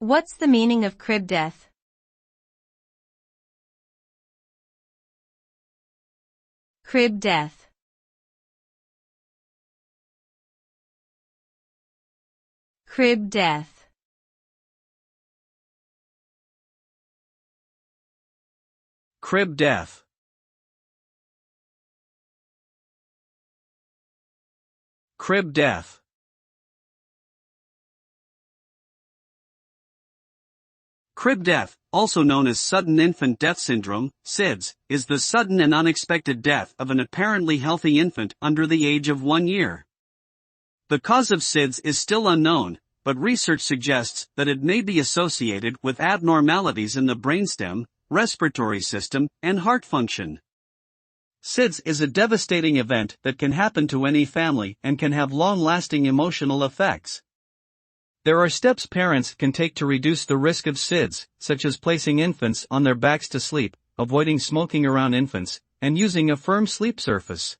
What's the meaning of crib death? Crib death. Crib death. Crib death. Crib death. Crib death, also known as sudden infant death syndrome, SIDS, is the sudden and unexpected death of an apparently healthy infant under the age of 1 year. The cause of SIDS is still unknown, but research suggests that it may be associated with abnormalities in the brainstem, respiratory system, and heart function. SIDS is a devastating event that can happen to any family and can have long-lasting emotional effects. There are steps parents can take to reduce the risk of SIDS, such as placing infants on their backs to sleep, avoiding smoking around infants, and using a firm sleep surface.